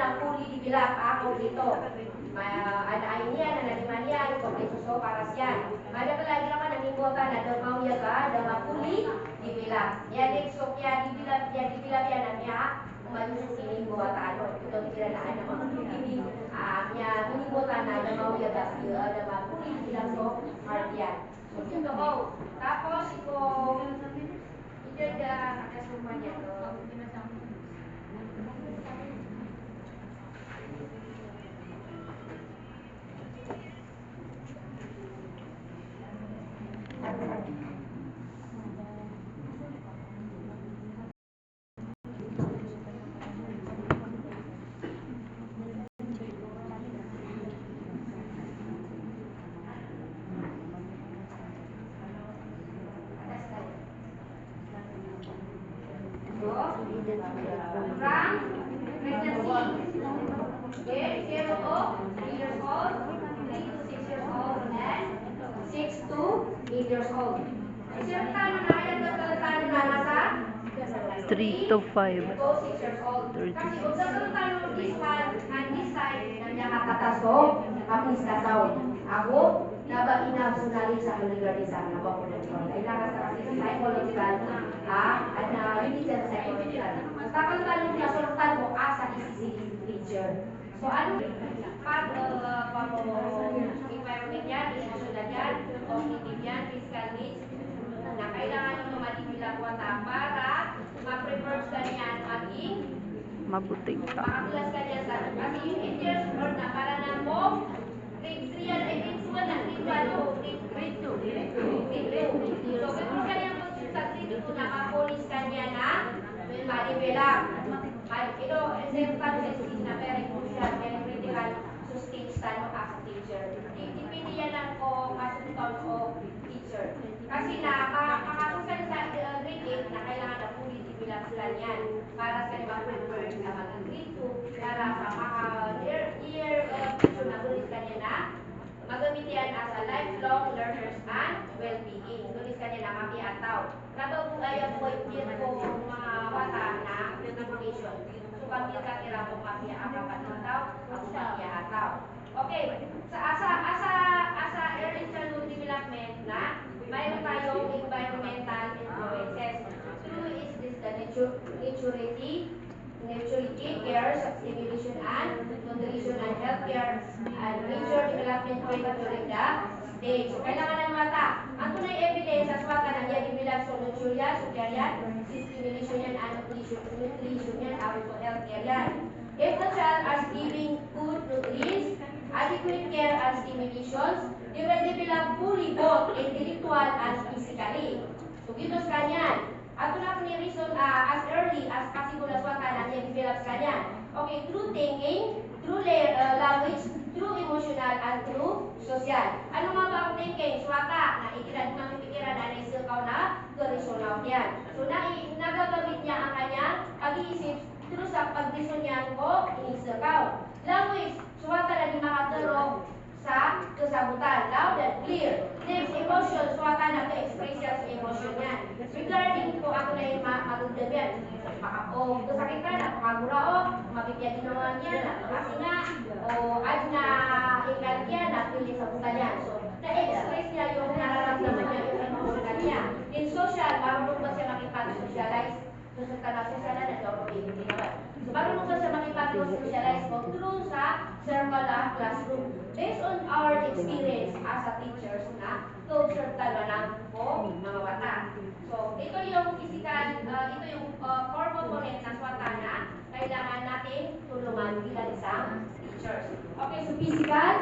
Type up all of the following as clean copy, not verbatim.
ng fully developed ako dito. Anain niya, nanaliman niya, so para siya. Mada ka lagi naman ang imbota na daw mauya ka, daw fully developed. Yan, so kaya develop yan na niya, umayos yung imbota, ito tinanaan na mga fully niya, imbota na daw mauya ka, daw fully developed, so hard yan. So, ito ko. Tapos, ito nakasuma niya to. Years old. 3 to 5. 6 years old. Kasi kung sa tanong this one and this side na niya kataso, kapis kasaw. Ako, naba inabsunali sa kindergarten na ba ko na ito. Kailangan sa kasi psychological, at unit sa psychological. Tapos tanong niya, sultan mo, asa isisi teacher. So, ano, pag environment yan, emotional yan, cognitive yan, physical needs, na kailangan nyo madibilang wata para ma-prepare ka niyan maging Mabuting tao. makaklas ka niyan sa kasi yung 8 years old na para na mo grade 3 yan, grade 2 na, grade 1 o grade 2. So, before ka niyan sa grade 2 na ma-police ka niya na ma-develop. Ito, example sa na very crucial, very critical to stage tanong as a teacher. Depende yan lang kung kasunod o teacher. Kasi na, makakasunod sa grade 8 na kailangan na fully develop sila yan para sa ma-prepare sa mga grade 2 para sa year future na tulis ka niya na magamit yan as a lifelong learners and well-being. Tulis ka niya na makiataw. Katong kung ayaw po yung mga bata na education. So, pag yung katira mo makiataw, ako makiataw. Okay, asa early childhood development na mayroon tayong environmental influences. Through is this the maturity, care, stimulation and nutrition and healthcare and major development rate during the stage. So, kailangan ng mata. Ang tunay evidence sa swata na niya develop so nutrition, so care yan, stimulation yan and nutrition yan, awit so healthcare yan. If the child is giving good nutrition, adequate care and stimulations, they will develop fully both intellectual and physically. So, gitos kanyan. At na po ni reason as early as possible as wata na niya develop kanyan. Okay, through thinking, through language, through emotional, and through social. Ano nga ba ang thinking? Swata, na ikiran, mapipikiran na naisilkaw na reasonaw yan. So, nagagamit niya ang kanyang pag-iisip through sa pag-reason niya ko, inisilkaw. Language, swata na di makatulog sa kasabutan, loud and clear. Next, emotion, swata na ka-express yan sa emotion niya. Regarding kung ako na yung matugdab yan, o kasakit ka na, pakagura o, mabibigyan ginawa niya na, kasi nga, o ad na ikat niya na, pili sa buta niya. So, na-express niya yung nararamdaman niya, yung emotional niya. In social, marunong ba siya makipag-socialize? So, sa tanong-social na, na-document naman. So, marunong ba siya makipag-socialize mo through sa circle classroom? Based on our experience as a teachers na to-observe talaga po mga bata. So, ito yung physical, ito yung core component ng swata na kailangan natin tulungan bilang isang teachers. Okay, so physical,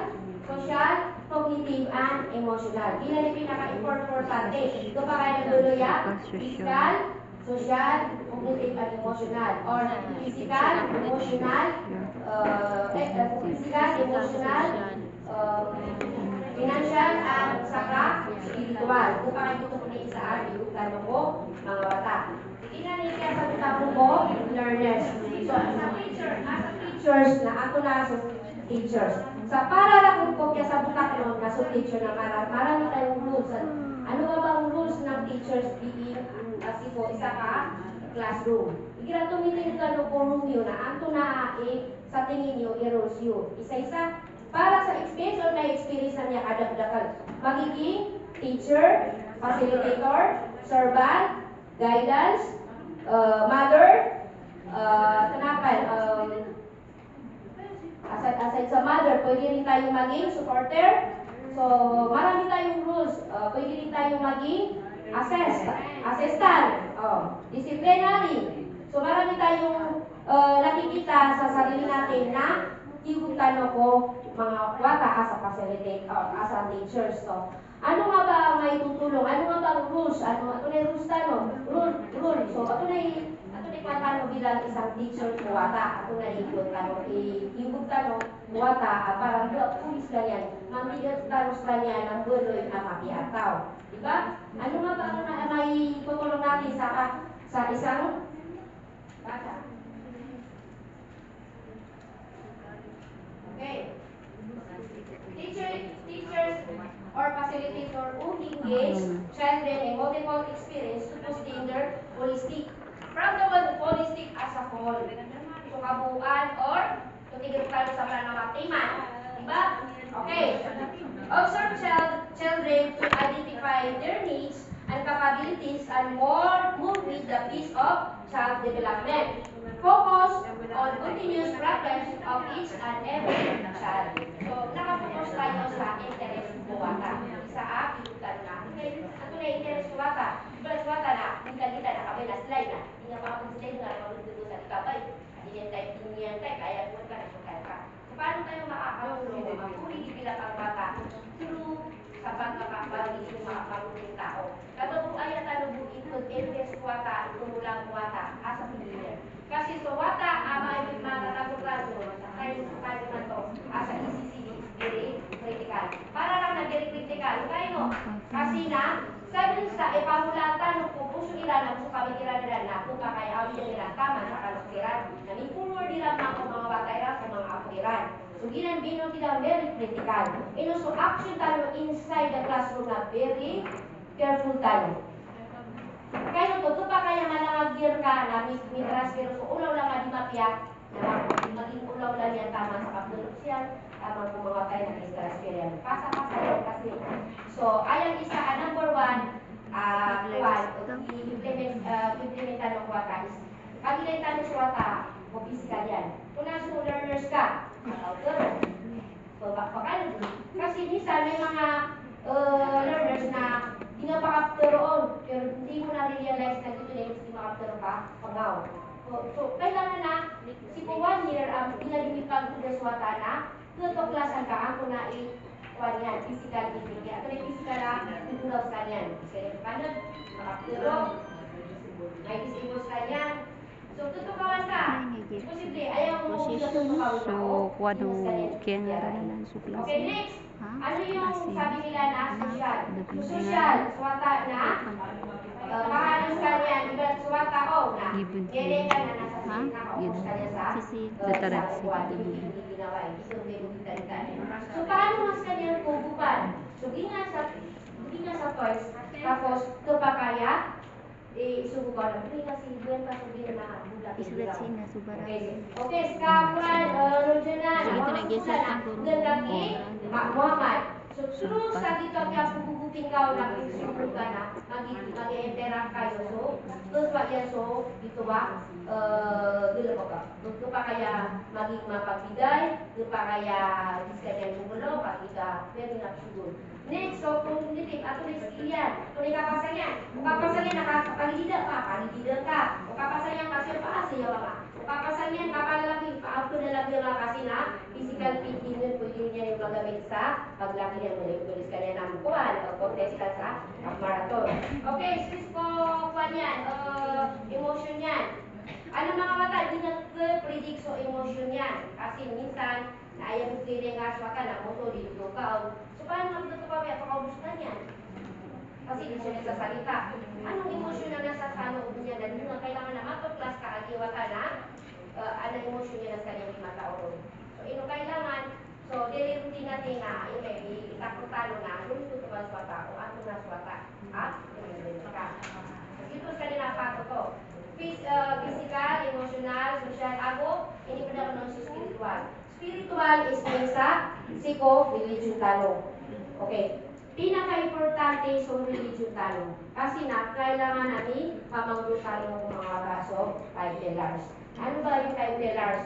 social, cognitive, and emotional. Ilan yung pinaka-importante? Ito pa kayo nagduloya? Physical, social, cognitive, and emotional. Or physical, emotional, financial, and saka spiritual. Kung pa kayo ito na isaan, iutan mo po, mga bata. Tingnan niyo kaya sa butang po, learners. So, as a teachers, na ako na sa teachers. Sa para na kung po kaya sa butang nun, na sa teacher na marami tayong rules. Ano ba bang rules ng teachers being as po isa ka classroom? gira tumiting ka no forum yun na anto na sa tingin nyo i-rules yun. Isa-isa. Para sa experience o na-experience na niya kadagdagan. Magiging teacher, facilitator, servant, guidance, mother, aside sa mother, pwede rin tayong maging supporter. So, marami tayong rules. Pwede rin tayong maging assistant, disciplinary. So, marami tayong nakikita sa sarili natin na tigutan ko mga wata as a facilitator, as a teacher. So, ano nga ba ang may tutulong? Ano nga ba ang rules? Ano na rules tanong? Rule. So, ato na kwantano bilang isang teacher ko wata. Ato na ikot tanong wata para pulis ganyan. Mantigat tanos ganyan ang buloy na makiataw. Diba? Ano nga ba ang may tutulong natin sa isang bata? Okay. Teachers or facilitator who engage children in multiple experience to sustain their holistic. From the word holistic as a whole. So, kabuuan or tutigil tayo sa panamatiman. Diba? Okay. Observe children to identify their needs and capabilities and move with the pace of child development. Focus on continuous progress of each and every child. So, nakapokus tayo sa interest ko wata. Isa ikutan na. Okay, ato na interest ko wata. Plus wata na, kita na kabay na slide na. Hindi nga makapag-slide nga, malutulo sa ikabay. Hindi yan tayo, kaya po ka na sukal ka. So, paano tayo makakatulong? Mapuli bilang ang bata through sa pagkakapagiging yung makakaluting tao. Kapag kung ayaw talubuin kung interest ko wata, itumulang wata, asa pinili. Kasi so wata, ama ay matatagutan mo, tayo na to, asa ECC, very critical. Para lang na very critical, kaya no? Kasi na, sabi sa ipamulatan kung puso ilan, kung kami ilan na, kung kakaya awin nila, tama sa kaluskiran, namin pulor nila mga batay sa mga apuliran. So, ginambino kita very critical. And also, action tayo inside the classroom na very careful tayo. Kaya ito pa kaya malangagir ka na may transfer so ulaw lang nga di mapiyak na maging ulaw lang yan tama sa kapdulog siya tama kung mga tayo na transfer yan pasa-pasa yan kasi so ayan isa number one implementan ng wata is pag-ilan ng wata o physical yan kung nasa learners ka kasi minsan may mga learners na di nga makapturoon, pero hindi mo na-realize na dito na yung hindi makapturoon ka, pangaw. So, kailangan na, si po 1 year, ginagimipag ko na swata na, tutuklasan ka, ako na i-kuhan yan, physical activity. Ako na physical na, tutulaw sa yan. Kaya kanan, makapturong, may disibos ka yan. So, tutukawan ka. Posible, ayaw mo tutukawin na. So, kuwado, kaya nga rin ang suplas. Okay, next. Ano yung sabi nila na social? Social, swata na, mahalos ka niyan, iba't swata na, kaya ka na nasa nakautos ka niya sa hindi ginawa, so, paano mas kanyang pugupan? So, ginga sa toys, tapos, kapakaya, isubukan na, hindi kasi buwan pa sabihin na Isulat sina, subara. Okay, Skapran, Rojanan, Gandaki, Muhammad. So, sunod sa dito kaya pugugupin ka o nag-insulo ka na, mag-i-interact kayo. So, terus pa yan, so, dito ba, dito pa kaya maging mapagbigay, dito pa kaya diskanya yung gulo, pagkita, pero nakasugun. Next, so, cognitive, ato na skill yan. Kung ikapasan yan, kung kapasan yan, nakapagidida ka. Kung kapasan yan, kasi paasiyaw ka. Kung kapasan yan, kapalaki, paauto na lang yung kasi na, physical fitting yun, pwede niya yung magamit sa paglaki niya, tulis ka niya ng kuwan, o contest ka sa marathon. Okay, sis po, kuwan yan, emotion yan. Ano mga mata, hindi na-predict so emotion yan. Kasi minsan, na ayaw mo feeling nga siya ka na moto, dito ka. So, paano naman ito pa may pakaubustan yan? Kasi di siya nagsasalita. Anong emosyon na nasa kaloob niya na dito kailangan na matuklas ka agiwata na anong emosyon niya nasa kanyang mataon. So, kailangan, so, daily routine natin na, itakotalo na, luto ito ba swata o ato na swata at ka. So, ito sa nila pato to. Physical, emotional, social, ako, hindi ko na sa spiritual. Spiritual is means sa psycho-religion talo. Okay. Pinaka-importante sa religion talo. Kasi na, kailangan natin pamanggo talo ng mga kaso, 5 pillars. Ano ba yung 5 pillars?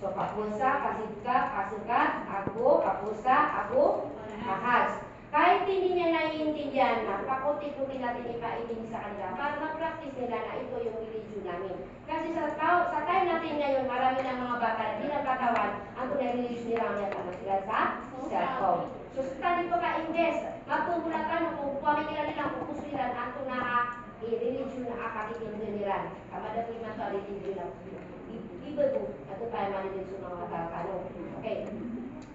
So, kapusa, kasidka, kasukat, ako, kapusa, ako, ahas. Kahit hindi niya naiintindihan na, pakunti-kunti natin ipaintindi sa kanila para mag-practice nila na ito yung religion namin. Kasi sa time natin ngayon, marami ng mga bata na di nagkatawan, ang tunay-religion nila ang yata na sila sa cellphone. So, sa tali po ka-ingles, magpumulatan kung pamikira nila, kung gusto nila, ang religion na akatitin nila. Kamadagin man ito, religion na iba po, ito tayo manilin sa mga kakano. Okay.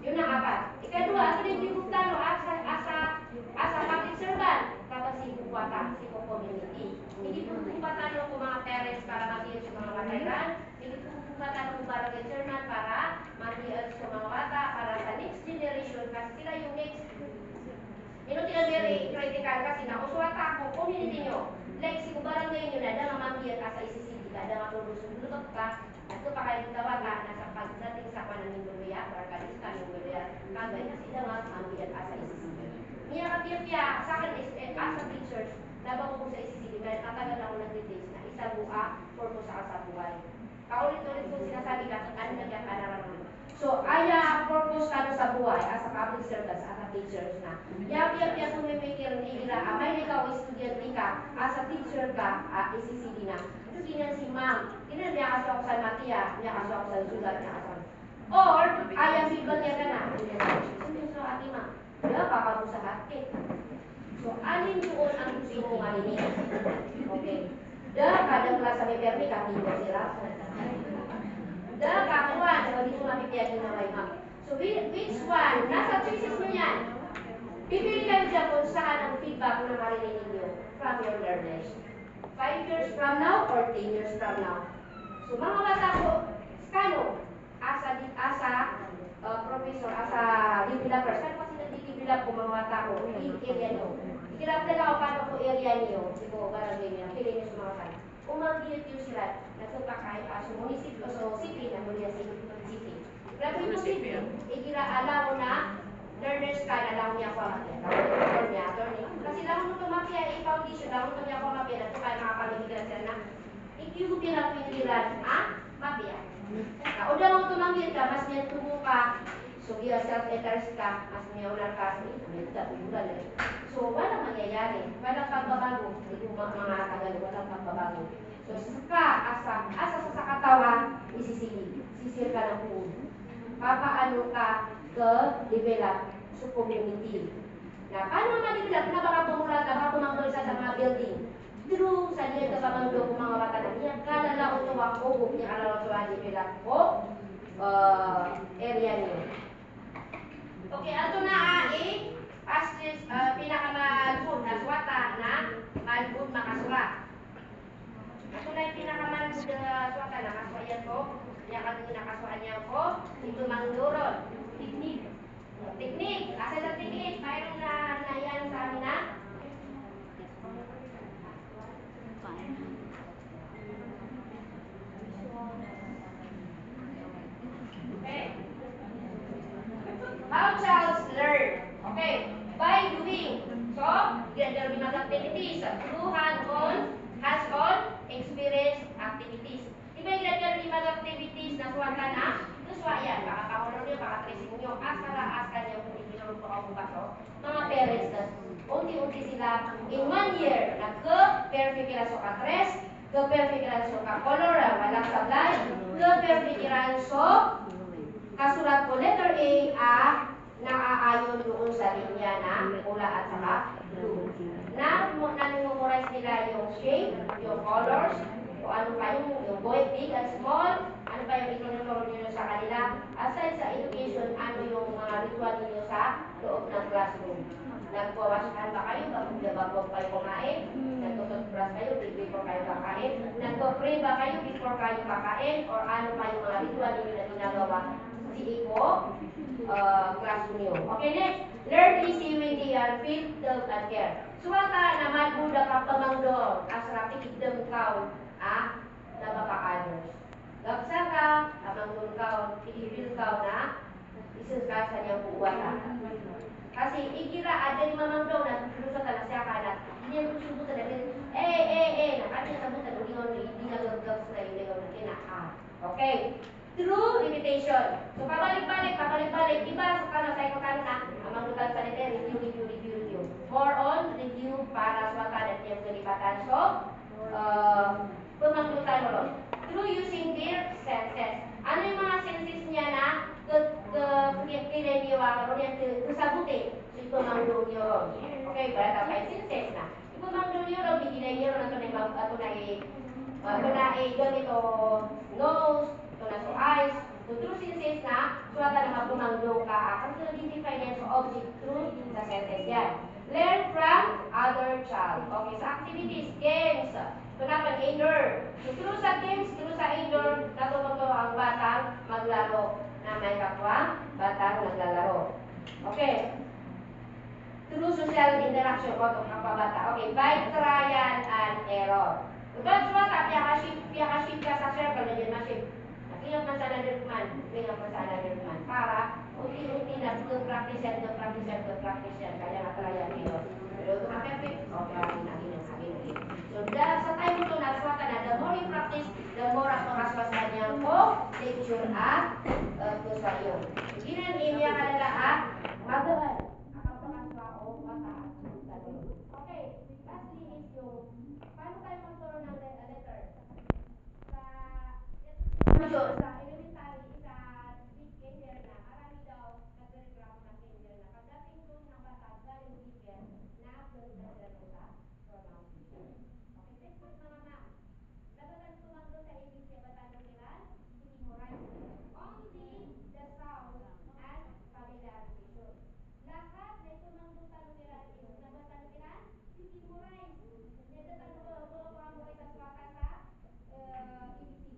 Yun ang apat. Ikadua, ito din bibugtano asa public servant, kapag si bukwata, si community. Hindi po bubukatano ko mga parents para mag-iyon sa mga matayran. Hindi po bubukatano ko barangay chairman para mag-iyon sa mga bata, para sa next generation, kasi sila yung next. Ito sila very critical kasi na uswata ako, community nyo. Like, si barangay nyo na, dama mag-iyon asa isisigi ka, dama tulus-lutot ka, at ito pa kayo tawata, nasa pagdating sa kanan ng Buruya, barangay ng Buruya, kagay na sila nga mag-iyon asa isisigi. Niya kapirpya, sa akin as a teachers, labang ko sa isisigi, dahil katagal ako nag-details na isang buka, purpose sa buhay. Paulit-ulit ko sinasabi ka, ano nagkakaraman. So, aya purpose ka sa buhay as a public servants, as a teachers na. Yapya kung may mikir ni ira, may ikaw estudyante ka, as a teacher ka, isisigi na. Ito kinyan si ma'am, kinyan niya kasi ako sa matiya, niya kasi ako sa sulat, niya kasi. Or, aya feedback niya ka na. So, ati ma'am, wala kakabu sa hati. So, alin doon ang gusto mo marinig? Okay. Kadang kelas sa may permi, katingin sila. Kakuha, so hindi mo mapipiyagin na may ma'am. So, which one? Nasa choices mo yan. Pipili kayo dyan kung saan ang feedback na marinig ninyo from your learners. 5 years from now or 10 years from now. So, mga bata ko, skano, asa professor, asa developer, saan kasi nag-develop ko mga bata ko, in area nyo. Ikilap na ako paano ko area niyo, siguro, barangay niyo, pili niyo sa mga kan. Umagilip yun sila, nagtutaka as munisipyo, so city, na muli city. Pero ito city, ikira alaw na, learners ka na lang niya ako mapia. Kasi lang mo mapia, i-foundation lang mo niya ako mapia, na ito kaya makapamigran sila na, ikiyubi lang piniliran, mapia. O daw mo tumangin ka, mas niya tumo ka, so via self-interest ka, mas niya ulang ka, so walang mangyayari, walang pagbabago, hindi ko mga Tagalog, walang pagbabago. So asa sa katawa, sisir ka ng food. Papaano ka develop sa community. Na paano ma-develop na baka pumulat ka, baka pumangkol sa mga building. Pero sa niya ka pamangkol kung mga bata na niya, kalala ko ito ako, niya kalala ko ito develop ko area niyo. Okay, ato na pinakamalbud na swata na malbud makasurat. Ito na yung pinakamalbud na swata na kaswayan ko. Nakaswaan niya ko. Ito mangduron. Teknik. Asa sa teknik? Mayroon na yan sa amin na? Okay. How childs learn? Okay. By doing. So, there will be activities through hands-on experience activities. Diba yung there will be activities na suwata na? Ito suwayan. Baka kahulong nyo, baka tracing nyo. Asa nyo kung hindi nyo po ako baso. Mga parents na unti-unti sila in 1 year nagka-perfect kila so ka-tres, ka-perfect kila so ka-color, walang sablay, ka-perfect kila so kasulat ko letter A, naaayon doon sa linya na pula at saka blue. Na-memorize nila yung shape, yung colors, o ano pa yung big and small, ano pa yung itinuturo nyo sa kanila. Aside sa education, ano yung mga ritual ninyo sa loob ng classroom. Nagpawashan ba kayo bago kayo kumain? Nagtututbrush kayo before kayo kakain? Nagpo-pray ba kayo before kayo kakain? Or ano pa yung mga ritual ninyo na ginagawa? Classroom nyo. Okay, next. Learn easy when they are feel, love, and care. Suwata naman budak ang pamangdo as rapid them kaw na maka-others. Gagsa ka, amang doon ka, i-feel ka na, isun ka sa niyang buwata. Kasi ikira ada di mamang daw na lusa ka na siya kalat. Hindi niya susubutan na rin. Nakanya sabutan uli on di nagagag sa iyo na kinaka. Okay. True limitation. So pabalik-balik, iba sa kana sa ikotano na amang lutan sa nete review. More on review para sa kada niyang kalipatan. So, pemangkutan mo. Through using their senses. Ano yung mga senses niya na kininiwa karon yang kasabuti si pemangdong neuron. Okay, berata pa senses na. Yung pemangdong neuron bigilay neuron ato na ganito nose, ito na so eyes. So through senses na suwata na mapumangdong ka akan identify niya sa object through sa senses yan. Learn from other child. Okay, sa activities, games, tunapan indoor. So through sa games, through sa indoor, natututo ang batang maglaro na may kapwa, batang naglalaro. Okay. Through social interaction ko itong kapwa bata. Okay, by trial and error. Ugad suwata, piyakaship ka sa circle na dyan masip. Ingat man sana Dirkman. Para unti-unti na practice yan. Kaya matalayan nyo. Pero ito ka-perfect. Okay, hagin. So, sa time ito, naswata na, the more you practice, the more as kanyang lecture at sa iyo. Ginan niya kalala magahan. Nakapakaswa o mata. Okay, lastly is yung, paano tayo magturo ng letter? Sa elementary, sa big kinder na, marami daw nagre-reklamo ng kinder na. Pagdating doon ng bata, galing bigger, na-upload na sila sa pronunciation. Okay, next point mga ma'am. Nabatan tumanggo sa ABC, batan numeral, memorize. Only the sound and familiarization. Lahat na tumanggo sa numeral is nabatan numeral, memorize. Nabatan mo sa swata sa ABCD.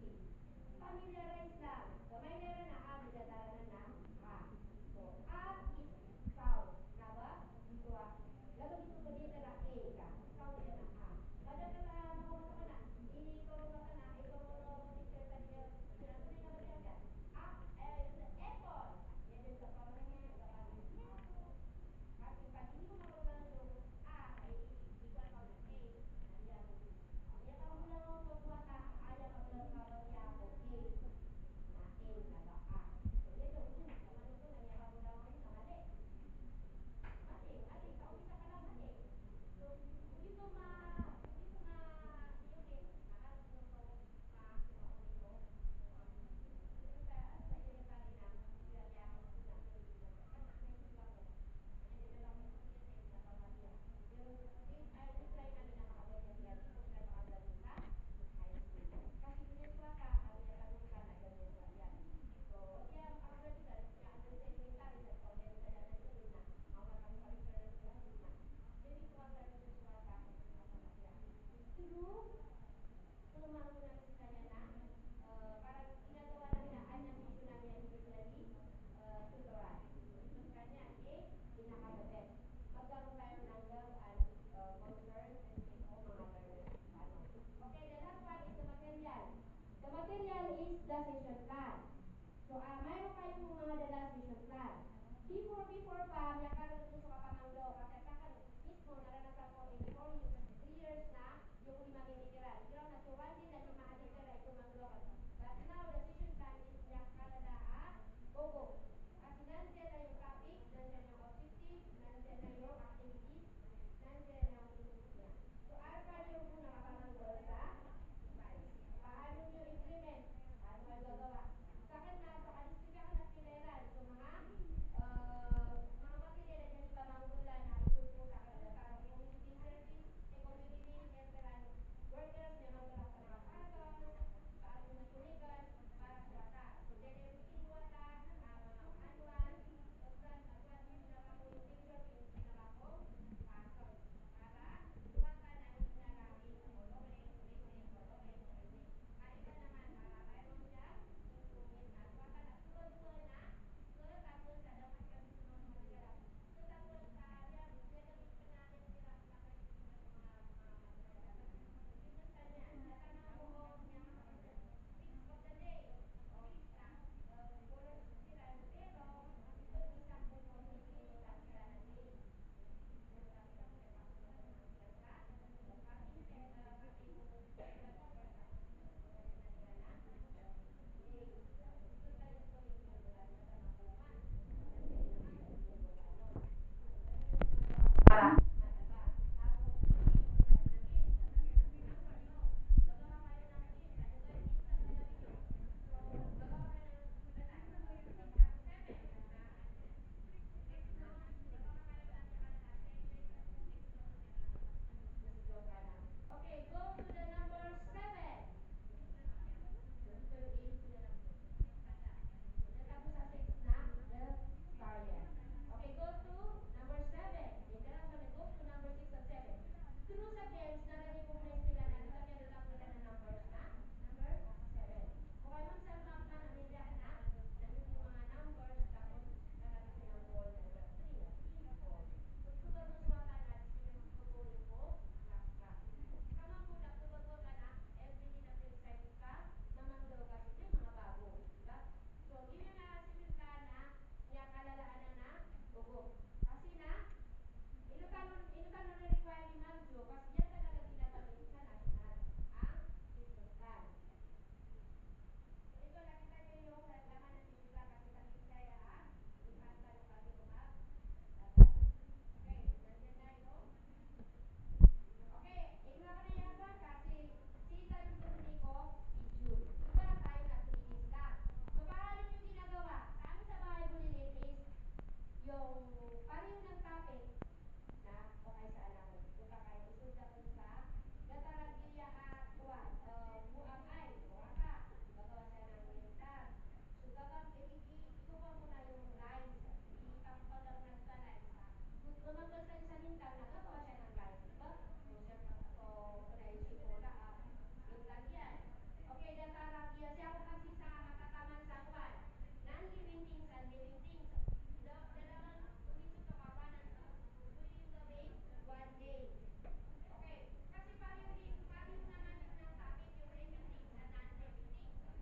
Familiarize lang. Gamay meron na A, bidadaranan ng A. So, A is sound. Naba? Dito lalo dito ko dito na A ka. Sound yan na A. Kada ka na makamasa ka na. Ikaw ka na. Ikaw teacher ka niya. Sinasunay nga ba diyan ka? Apple. Yan din sa parang niya. Kasi pag hindi ko makamasa yung A, ay ikaw ka na A. Nandiyan. Kaya ka mo lang ang pagwata. Ayaw ka lang habang niya ako. A. Na A na ba A. So, yan yung naman ito. Nangyaka mo lang na mali. Mali. Kaumisa ka lang mali. So, hindi ko i-okay. Nakaroon ko ito ma-maon ito. Sa elementary na, sila ko sila. Kasi naisip lang ko. Hindi lang ko na pamilya. Pero, ay, try namin na makagaling sila. Hindi ko sila makagaling sa high school. Kasi biniswa ka, ang nagtanong ka na ganyan ka yan. So, yan, ang regular, yan, ang elementary, sa pamilya sa yan, sa na, mga pang-pariser sa na. Jadi ko ang galing biniswa ka, true, tumanggo na si kanya na, parang ginagawa namin na, ay, nandito namin individually, tutoran. Ito sa kanya, pinaka-the best. Magkaroon tayo ng love and concern and o mga learners. Okay, the last one is the material. The material is the session plan. So, mayroon kayong mga dalang session plan. Before pa, nakaroon ito sa kapamanglo. Kasi kakan mismo, naranasan ko in 3 years na, yung 5 minitiran. Ikaw na so 1 din na 5 minitiran ito manglo. But now, the session plan is niya Canada Bogo. Kasi nandiyan na yung topic, nandiyan yung objective, nandiyan na yung activities, nandiyan na yung niya. So, paano yung muna kapamanglo sa device? Paano nyo implement? Paano kayo gagawa? Sa akin na, sa kalistika ka na pileran. So, mga material na pamanggulan na ituto sa kanila. Tumangkol sa salintang nagagawa siya ng life. Diba? Kung naisip ko na, yung lang yan. Okay, datarang iya siya ko kasi sa matataman sa kwan. Non-living things and living things. Dalaman tumisod ka kapanan sa tuwing gabi, 1 day. Okay, kasi pareho naman yung ng topic, yung living things and non-living things.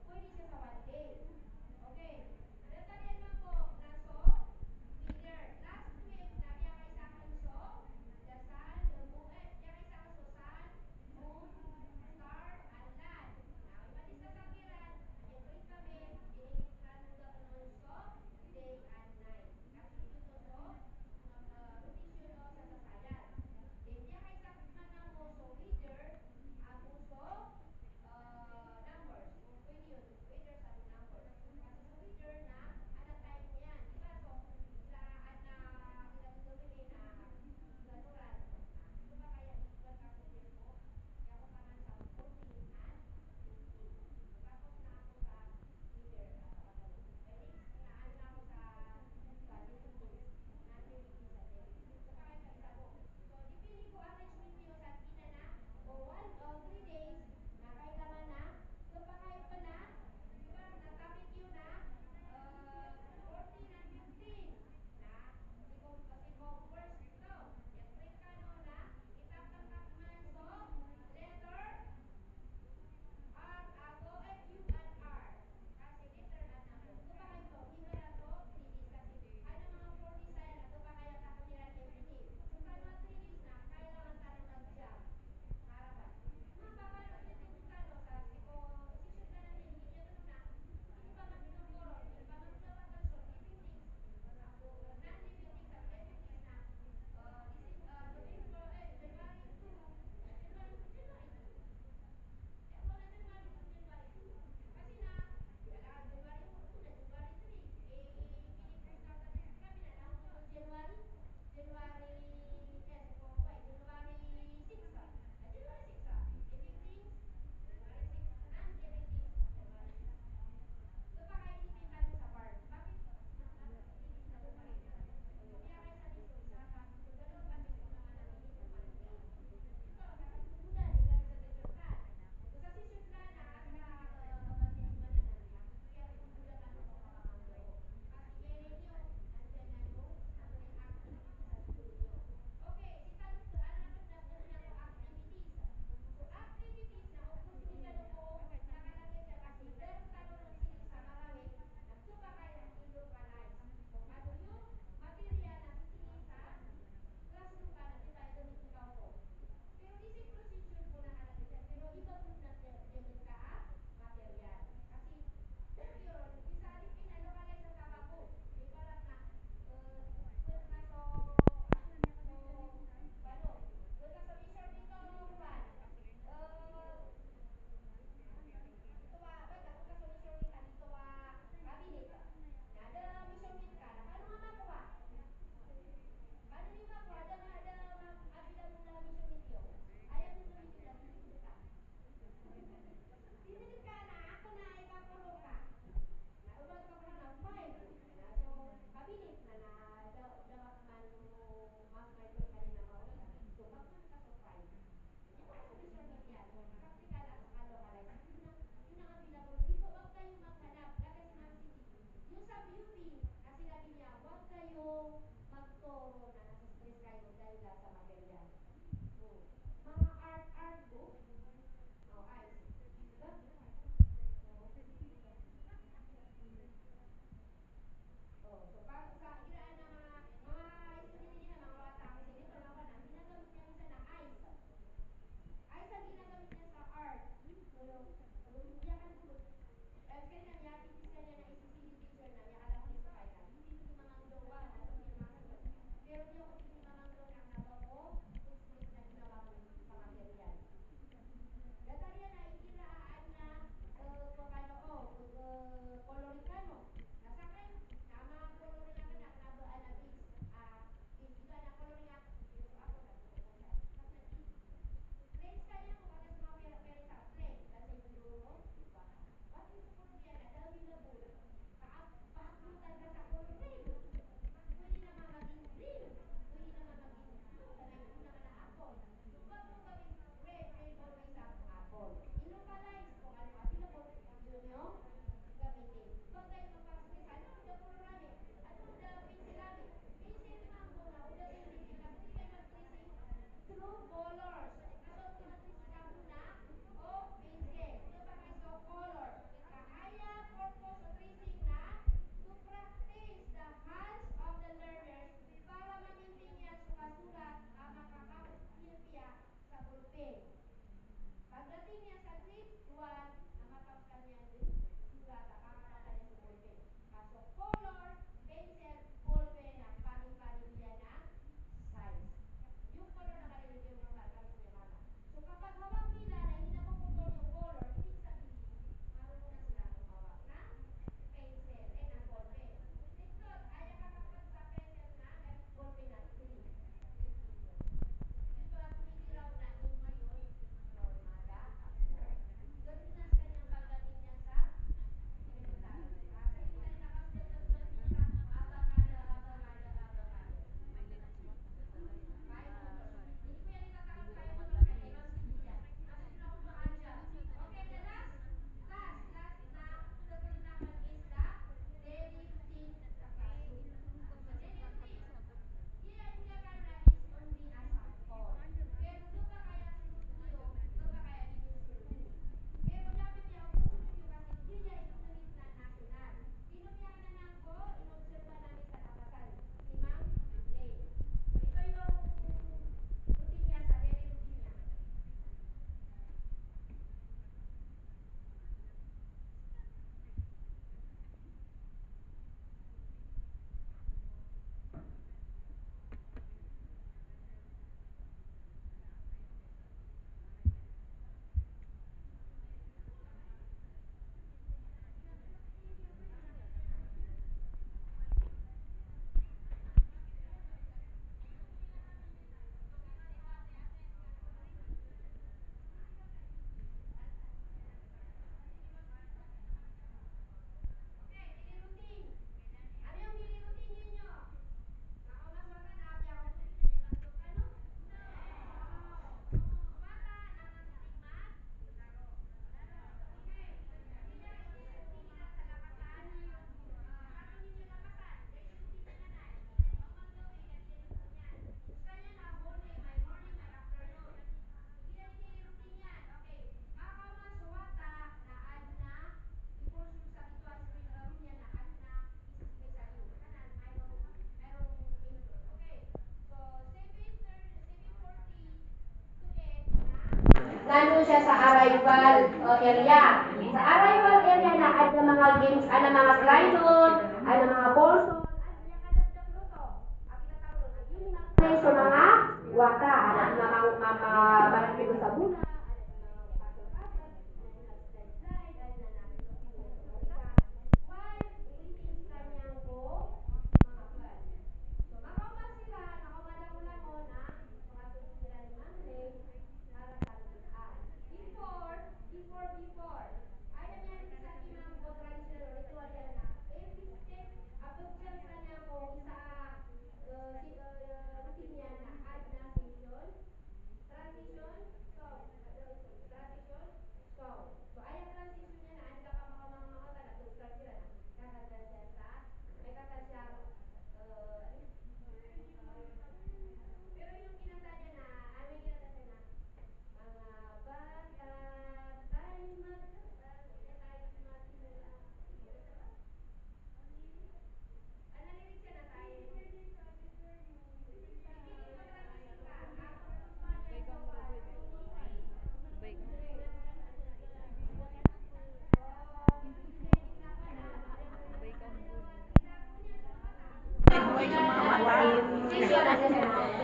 Pwede siya sa 1 day. Okay. Data din man po na so, whether last week na nandun siya sa arrival area. Sa arrival area na ay na mga games, ay na mga slide-on, ay na mga bolson, sa mga wata, anak na mga sa bula.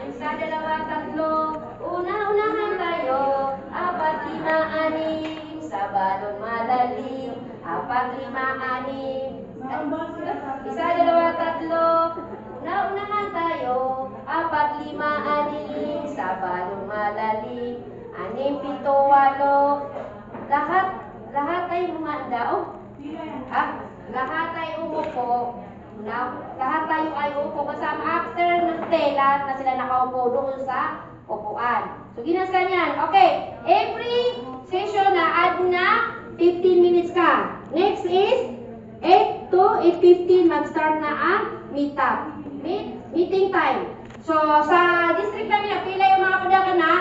Isa, dalawa, tatlo, una-unahan tayo, apat, lima, anim, sa balong malalim, apat, lima, anim. Isa, dalawa, tatlo, una-unahan tayo, apat, lima, anim, sa balong malalim, anim, pito, walo, lahat ay humanda. Lahat ay umupo. Lahat tayo ay upo kasama after ng tela na sila nakaupo doon sa upuan. So, ginaskan yan. Okay. Every session na add na 15 minutes ka. Next is 8 to 8:15 mag-start na ang meeting time. So, sa district namin na pila yung mga kudakan na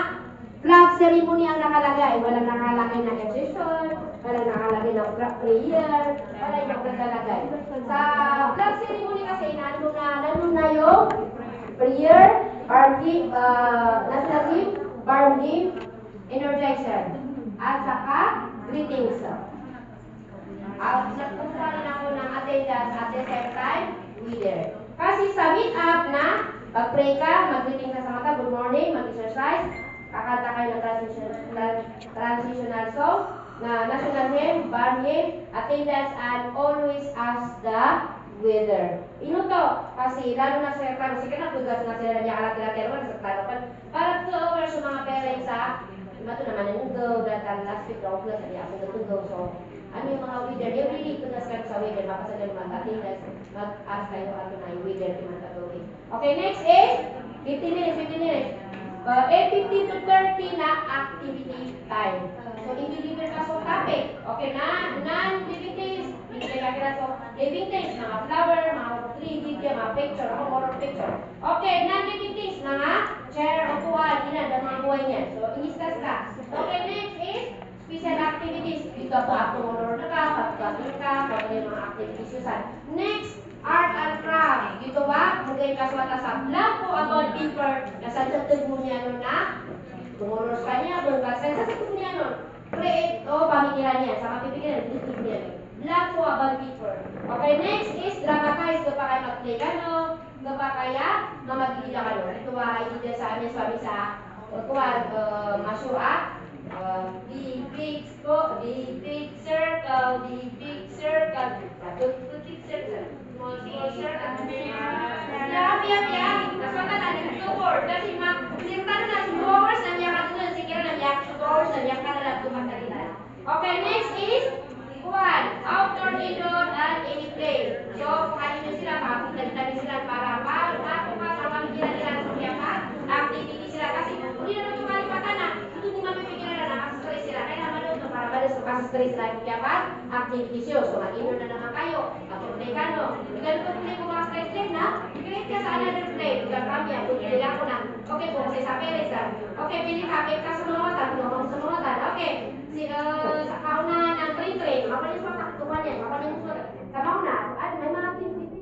flag ceremony ang nakalagay. Walang nakalagay na exertion, walang nakalagay na prayer, wala yung nakalagay. Sa flag ceremony kasi, nandun na yung prayer, national team, farm team, energizer, at saka greetings. Nagpunta rin ako ng attendance at the same time, leader. Kasi sa meet-up na, pag-pray ka, mag-greeting ka sa mata, good morning, mag-exercise, kakanta kayo ng transitional song, na national hymn, barn hymn, attendance, and always ask the weather. Inuto, kasi lalo na sa klaro, sige na, tugas na sila na alati-latero, sa klaro pa, para to over sa mga parents sa, iba to naman yung go, datan last week, daw plus, hindi ako natugaw, so, ano yung mga weather, every day tugas kayo sa weather, makasagal mga attendance, mag-ask kayo ato na yung weather, yung matatuloy. Okay, next is, 15 minutes. 15 to 30 na activity time. So, i-deliver ka sa topic. Okay na, non-living things. Hindi ka kira so, living things, mga flower, mga tree, video, mga picture, ako more picture. Okay, non-living things, mga chair, upuan, ilan, ang mga buhay niya. So, i-discuss ka. Okay, next is special activities. Dito po, ako na ka, pagkakin ka, pag may mga activities yusan. Next, art and craft. Dito ba, magay ka sa black po about paper, nasa tutug mo niya nun na, tumulos ka niya, doon ka, sa tutug niya nun, create, pamikiran niya, sa mapipikiran, tutug niya nun. Black po about paper. Okay, next is dramatize. Ito pa kayo mag-play ka no, ito pa kaya, mamagigila ka no. Ito ba, hindi sa amin, sabi sa, masua, the big circle, the big circle, small circle. Ya. Nasaan na din 2 hours kasi sirta na 2 hours na niya katulad sikira na niya 2 hours na niya kanila tumatagila. Okay, next is outdoor, indoor, and any place. So, kukain nyo sila, makapunta sila para matukas ang pamigilan nila sa siyapan, activity sila kasi kung hindi naman tumalipatan na, ito hindi mapipigilan na nakasustress sila. Kaya naman ito, para malis makasustress sila yung siyapan, activities yun. So, mag-indoor na naman kayo, mag-play ka no. Ganun po play ko mga stress na, create ka sa another play, tugang kami, pili ako na, okay po, kasi sa Perez, okay, pili ka sa mga mata, sa mga mata, okay, sa kaunahan ng train, mapalis mo taktukan yan, mapalis mo, sa mauna, at may mga activity,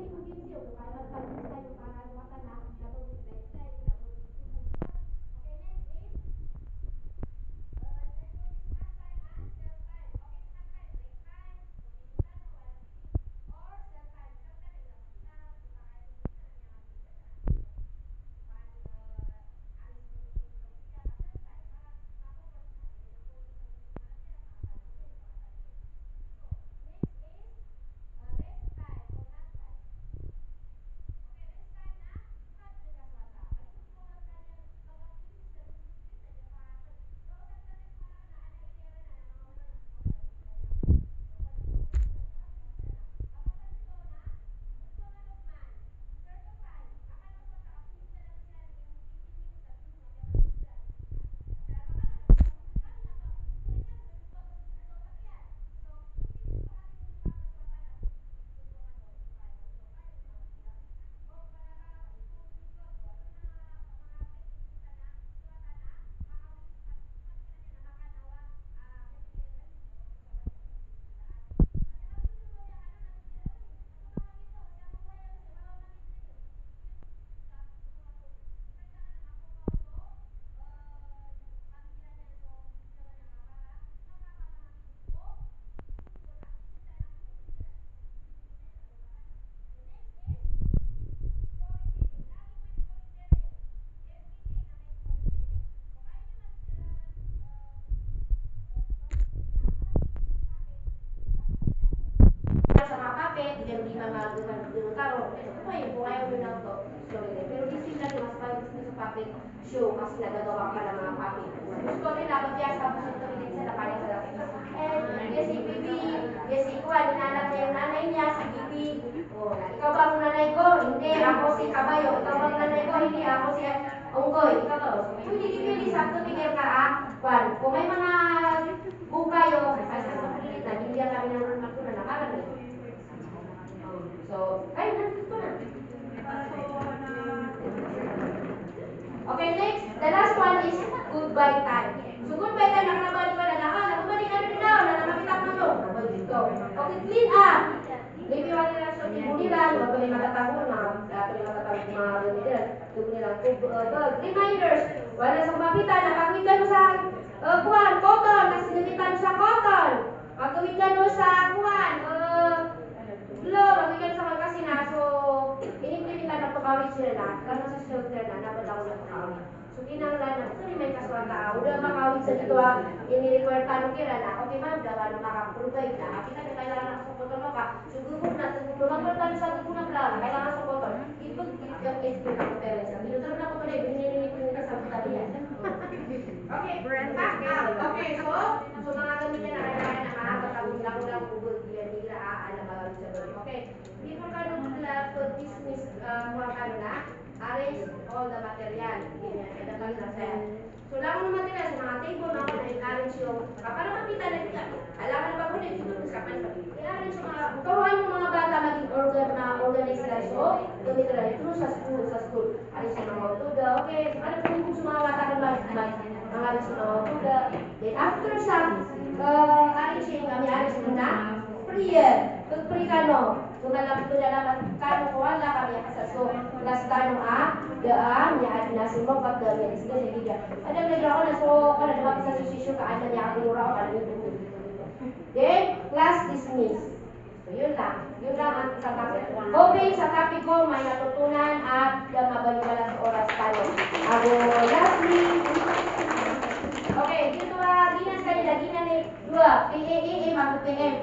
dinutaro. Kaya kung ayaw mo na to, sorry. Pero isip na mas pag sa puppet show kasi nagagawa ka ng mga puppet. Story na, mag-yas tapos ito rin sa nakaya sa laki. Yes, si Bibi, yes, si Kuan, inanap niya yung nanay niya, si Bibi. Oh, ikaw ba ang nanay ko? Hindi, ako si Kabayo. Ikaw ba ang nanay ko? Hindi, ako si Onggoy. Ikaw ba? Pwede dipili sa ito, bigyan ka, Kuan. Kung may mga bukayo, ay sa mga pilit na, hindi kami ng magtuna na marami. So, ay, nandito na. Okay, next. The last one is goodbye time. So, goodbye time, nakalabalik ko na nakabalik na rin daw, nakamakitak na to. Dito. Okay, clean up. Maybe wala nila sa tibuliran, wag pa rin matatahon, mga ganyan. Tubo nilang reminders. Wala sa kumapitan, nakakawit ka no sa kuwan, cotton, nasinunitan sa cotton. Magkawit ka no sa kuwan, glow, magkawit ka no sa kasi na. So, inimplimitan na pagkawit sila na, kano sa shelter na, dapat ako na pagkawit. So, kinanglan na, ito rin may kaswang tao. Udah makawit sa dito, ini-require tanong kira na, okay ma'am, dapat na makaprovide na. Kita na kailangan ako sa cotton mo ka. Siguro na, tulungan tayo sa tubo ng plana, kailangan sa cotton. Ipag, ito na ko parents. Minutaro na ko ito na, binilinig ko nila sa butalian. Okay, okay, so mga gamitin na kailangan na makakatagod lang ubod, nila alam sa body. Okay, before ka nung dismiss, arrange all the material. So, lang ng material sa mga table na ako na-arrange yung, para makita na kita. Alam na ba ko na yung kapan pa. I-arrange yung mga, kawan yung mga bata maging organized na. So, gamit na ito sa school. Arrange yung mga tuda. Okay, ano po yung mga bata ka mag-arrange yung mga tuda. Then, after some arranging, kami arrange na prayer. Pag-pray ka no. So, nalaman kano ko wala kami kasas. So, last time daan niya na simong pagdami sige sige dia ada belajar ako na so kana dapat sa sisyo ka ana niya ang ura ka dito. Then class dismiss. So yun lang ang sa topic. Hoping sa topic ko may natutunan at mabalibala sa oras tayo. Ako lastly okay, dito ginas kanila ginan ni 2 PAA mag PM